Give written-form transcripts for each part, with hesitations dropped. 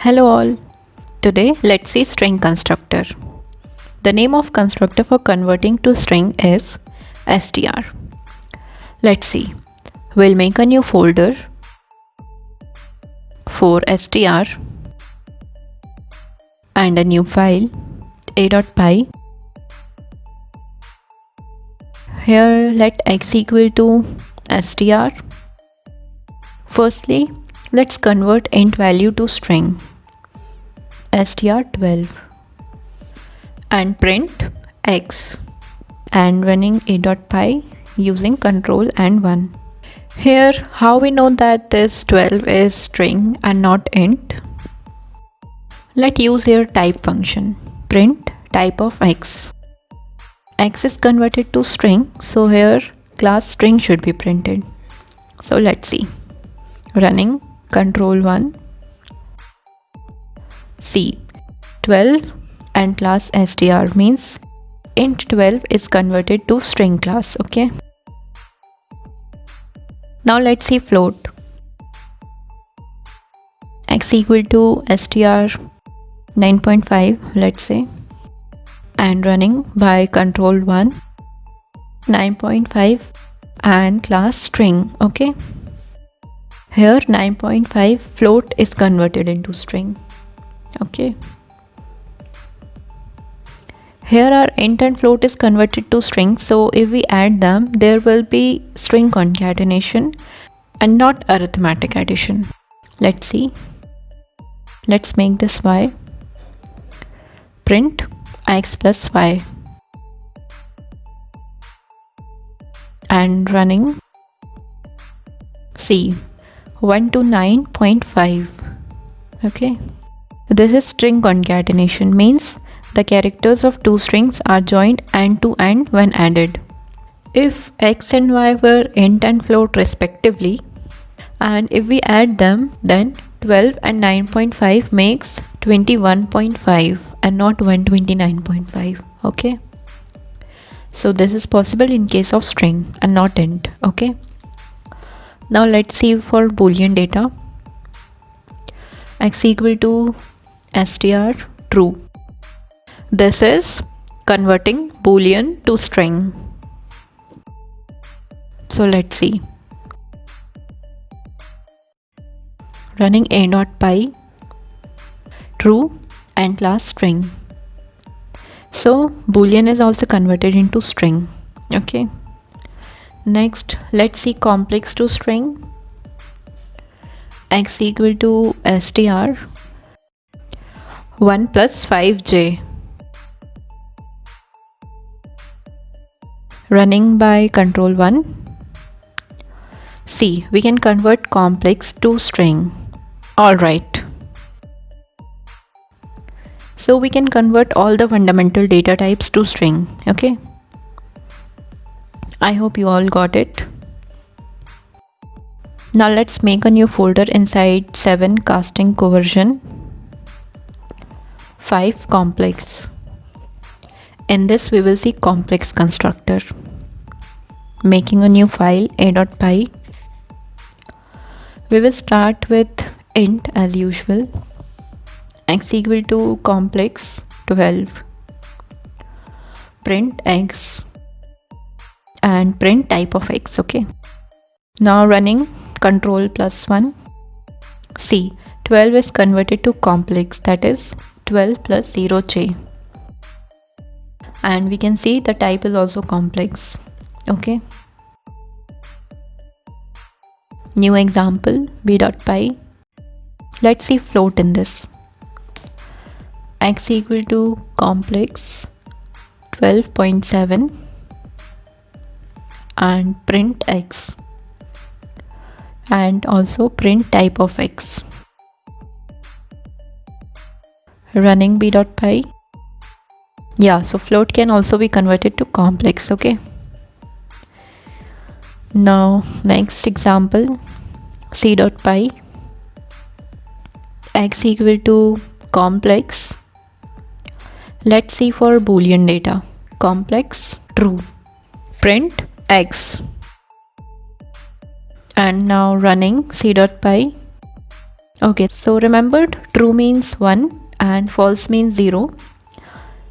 Hello all. Today let's see string constructor. The name of constructor for converting to string is str. Let's see. We'll make a new folder for str and a new file a.py. Here let x equal to str. Firstly, let's convert int value to string str12 and print x and running a.py using control and 1. Here how we know that this 12 is string and not int? Let's use here type function. Print type of x. X is converted to string, so here class string should be printed. So let's see. Running control 1. See, 12 and class str means int 12 is converted to string class. Okay. Now let's see float. X equal to str 9.5, let's say, and running by control 1 9.5 and class string. Okay. Here 9.5 float is converted into string. Okay. Here our int and float is converted to string, so if we add them, there will be string concatenation and not arithmetic addition. Let's see. Let's make this y. Print x plus y and running. See, 1 to 9.5. Okay. This is string concatenation, means the characters of two strings are joined end to end when added. If x and y were int and float respectively, and if we add them, then 12 and 9.5 makes 21.5 and not 129.5. Okay. So this is possible in case of string and not int. Okay. Now let's see for Boolean data. X equal to str true. This is converting Boolean to string. So let's see. Running a.py true and class string. So Boolean is also converted into string. Okay. Next, let's see complex to string. X equal to str 1 plus 5j. Running by control 1. See, we can convert complex to string. Alright. So we can convert all the fundamental data types to string. Okay. I hope you all got it. Now let's make a new folder inside 7 casting coercion, 5 complex. In this we will see complex constructor. Making a new file a.py. We will start with int as usual. X equal to complex 12. Print x and print type of x. Okay. Now running control plus 1. See, 12 is converted to complex, that is 12 plus 0j. And we can see the type is also complex. Okay. New example b.py. Let's see float in this. X equal to complex 12.7 and print x and also print type of x. Running b.py. Yeah, so float can also be converted to complex. Okay. Now next example c.py. X equal to complex. Let's see for Boolean data. Complex true. Print x. And now running c.py. Okay, so remembered true means 1 and false means 0.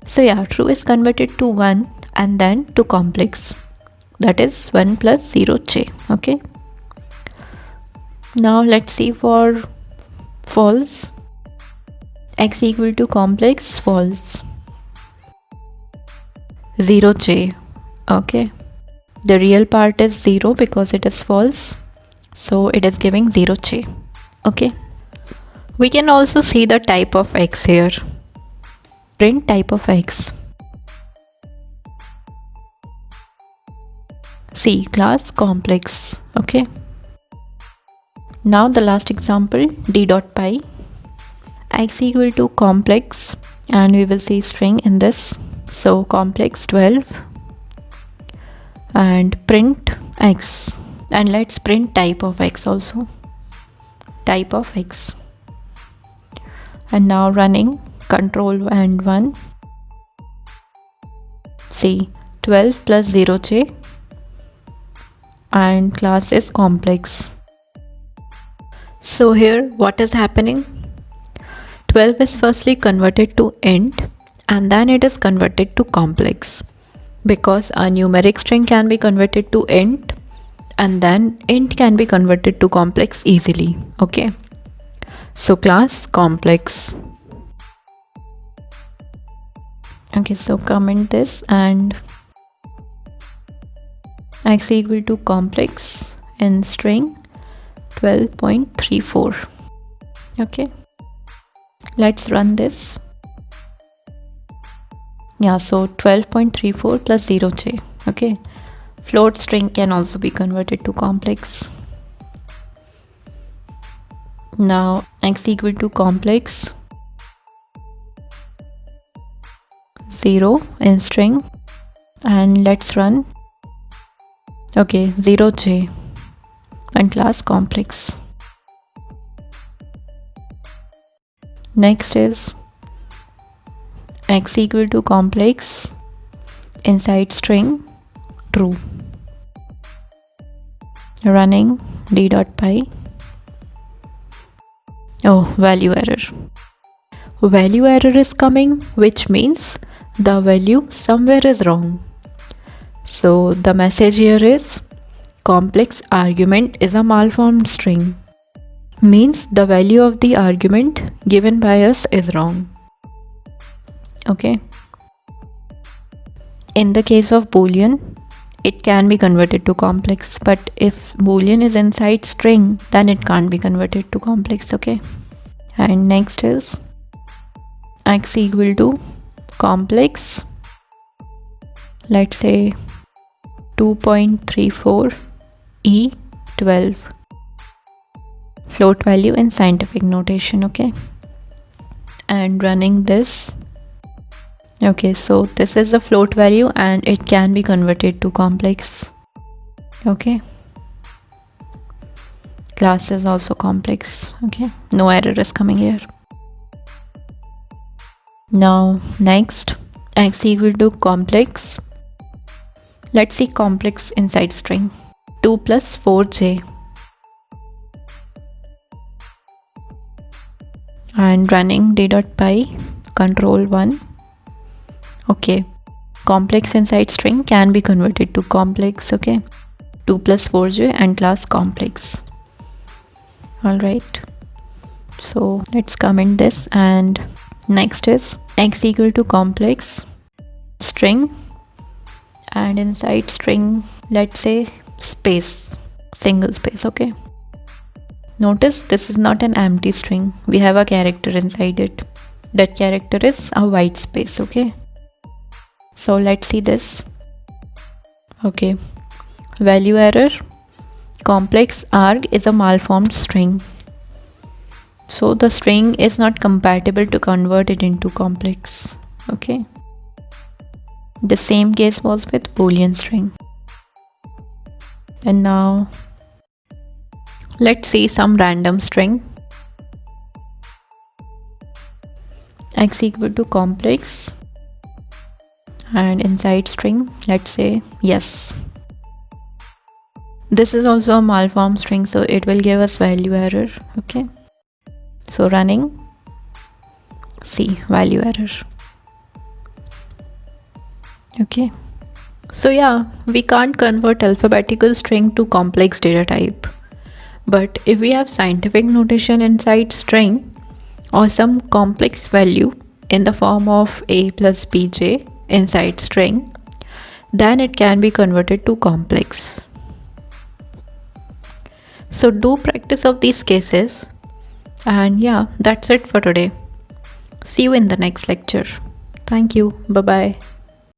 So yeah, true is converted to 1 and then to complex, that is 1 plus 0 j. Okay, now let's see for false. X equal to complex, false, 0 j. Okay, the real part is 0 because it is false, so it is giving 0 j. Okay, we can also see the type of X here. Print type of X. See, class complex. Okay, now the last example, d dot pi. X equal to complex, and we will see string in this. So complex 12 and print X, and let's print type of X also, type of X. And now running control and 1. See, 12 plus 0 j and class is complex. So here what is happening? 12 is firstly converted to int and then it is converted to complex, because a numeric string can be converted to int and then int can be converted to complex easily. Okay, so class complex. Okay, so comment this and X equal to complex in string 12.34. Okay, let's run this. Yeah, so 12.34 plus 0 j. Okay, float string can also be converted to complex. Now X equal to complex 0 in string, and let's run. Okay, 0 j and class complex. Next is X equal to complex inside string true. Running d dot pi. Oh, value error. Value error is coming, which means the value somewhere is wrong. So the message here is complex argument is a malformed string, means the value of the argument given by us is wrong. Okay, in the case of Boolean it can be converted to complex, but if Boolean is inside string then it can't be converted to complex. Okay, and next is X equal to complex, let's say 2.34 E12, float value in scientific notation. Okay, and running this. Okay, so this is the float value and it can be converted to complex. Okay, class is also complex. Okay, no error is coming here. Now next, X equal to complex, let's see complex inside string 2 plus 4j, and running d dot pi control 1. Okay, complex inside string can be converted to complex. Okay, 2 plus 4j and class complex. All right, so let's comment this, and next is X equal to complex string, and inside string let's say space, single space. Okay, notice this is not an empty string, we have a character inside it. That character is a white space. Okay, so let's see this. Okay, value error, complex arg is a malformed string, so the string is not compatible to convert it into complex. Okay, the same case was with Boolean string. And now let's see some random string. X equal to complex, and inside string let's say yes. This is also a malformed string, so it will give us value error. Okay, So running, see value error. Okay. So yeah, we can't convert alphabetical string to complex data type. But if we have scientific notation inside string or some complex value in the form of a plus bj inside string, then it can be converted to complex. So do practice of these cases, and yeah, that's it for today. See you in the next lecture. Thank you. Bye bye.